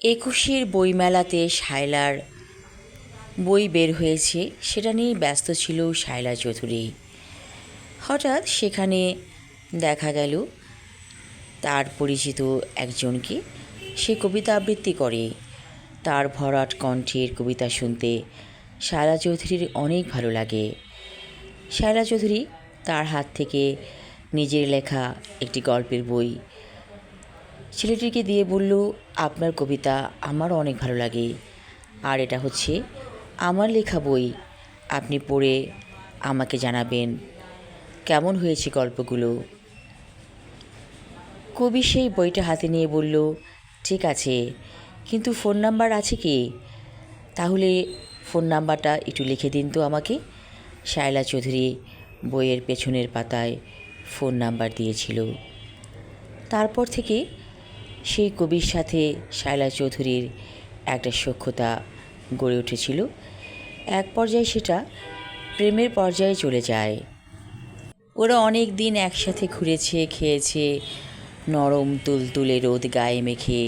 একুশের বইমেলাতে শায়লার বই বের হয়েছে, সেটা নিয়ে ব্যস্ত ছিল শায়লা চৌধুরী। হঠাৎ সেখানে দেখা গেল তার পরিচিত একজনকে। সে কবিতা আবৃত্তি করে। তার ভরাট কণ্ঠের কবিতা শুনতে শায়লা চৌধুরীর অনেক ভালো লাগে। শায়লা চৌধুরী তার হাত থেকে নিজের লেখা একটি গল্পের বই ছেলেটিকে দিয়ে বলল, আপনার কবিতা আমারও অনেক ভালো লাগে, আর এটা হচ্ছে আমার লেখা বই। আপনি পড়ে আমাকে জানাবেন কেমন হয়েছে গল্পগুলো। কবি সেই বইটা হাতে নিয়ে বলল, ঠিক আছে, কিন্তু ফোন নাম্বার আছে কি? তাহলে ফোন নাম্বারটা একটু লিখে দিন তো আমাকে। শায়লা চৌধুরী বইয়ের পেছনের পাতায় ফোন নাম্বার দিয়েছিল। তারপর থেকে সেই কবির সাথে শায়লা চৌধুরীর একটা সখ্যতা গড়ে উঠেছিল। এক পর্যায়ে সেটা প্রেমের পর্যায়ে চলে যায়। ওরা অনেক দিন একসাথে ঘুরেছে, খেয়েছে, নরম তুলতুলে রোদ গায়ে মেখে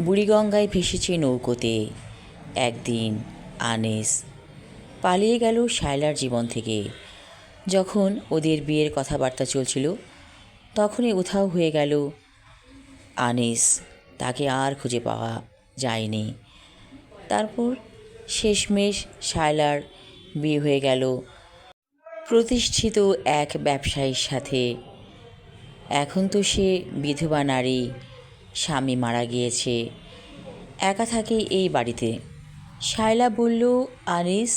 বুড়িগঙ্গায় ভেসেছে নৌকোতে। একদিন আনিস পালিয়ে গেল শায়লার জীবন থেকে। যখন ওদের বিয়ের কথাবার্তা চলছিল, তখনই উধাও হয়ে গেল আনিস। তাকে আর খুঁজে পাওয়া যায়নি। তারপর শেষমেশ শায়লার বিয়ে হয়ে গেল প্রতিষ্ঠিত এক ব্যবসায়ীর সাথে। এখন তো সে বিধবা নারী, স্বামী মারা গিয়েছে, একা থাকে এই বাড়িতে। শায়লা বলল, আনিস,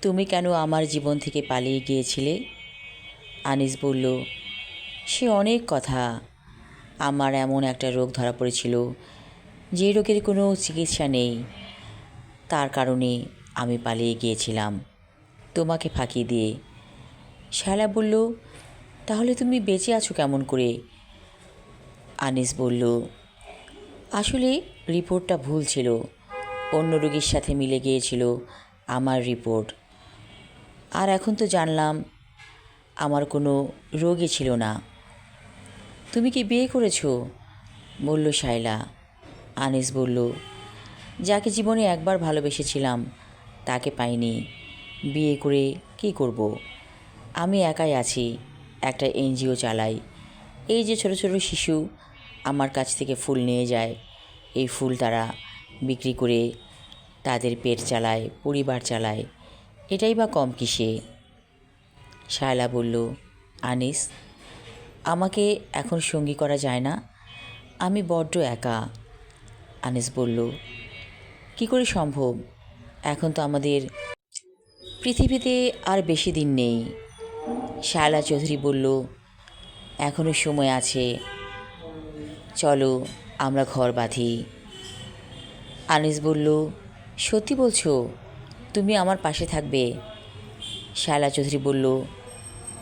তুমি কেন আমার জীবন থেকে পালিয়ে গিয়েছিলে? আনিস বলল, সে অনেক কথা। আমার এমন একটা রোগ ধরা পড়েছিল যে রোগের কোনো চিকিৎসা নেই। তার কারণে আমি পালিয়ে গিয়েছিলাম তোমাকে ফাঁকি দিয়ে। শায়লা বলল, তাহলে তুমি বেঁচে আছো কেমন করে? আনিস বলল, আসলে রিপোর্টটা ভুল ছিল, অন্য রোগীর সাথে মিলে গিয়েছিল আমার রিপোর্ট। আর এখন তো জানলাম আমার কোনো রোগই ছিল না। তুমি কি বিয়ে করেছো? বলল শায়লা। আনিস বলল, যাকে জীবনে একবার ভালোবেসেছিলাম তাকে পাইনি, বিয়ে করে কি করব? আমি একাই আছি, একটা এনজিও চালাই। এই যে ছোট ছোট শিশু আমার কাছ থেকে ফুল নিয়ে যায়, এই ফুল তারা বিক্রি করে তাদের পেট চালায়, পরিবার চালায়, এটাই বা কম কিসে? শায়লা বলল, আনিস, আমাকে এখন সঙ্গী করা যায় না, আমি বড্ড একা। আনিস বলল, কি করে সম্ভব? এখন তো আমাদের পৃথিবীতে আর বেশি দিন নেই। শায়লা চৌধুরী বলল, এখনও সময় আছে, চলো আমরা ঘর বাঁধি। আনিস বলল, সত্যি বলছো? তুমি আমার পাশে থাকবে? শায়লা চৌধুরী বলল,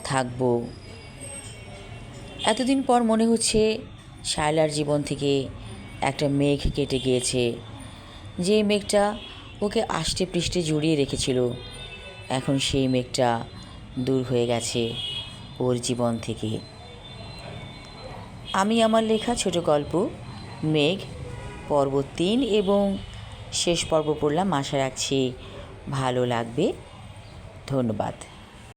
থাকবো। এতদিন পর মনে হচ্ছে শায়লার জীবন থেকে একটা মেঘ কেটে গিয়েছে। যে মেঘটা ওকে আষ্টে পৃষ্ঠে জড়িয়ে রেখেছিল, এখন সেই মেঘটা দূর হয়ে গেছে ওর জীবন থেকে। আমি আমার লেখা ছোট গল্প মেঘ পর্ব 3 এবং শেষ পর্ব পড়লাম। আশা রাখছি ভালো লাগবে। ধন্যবাদ।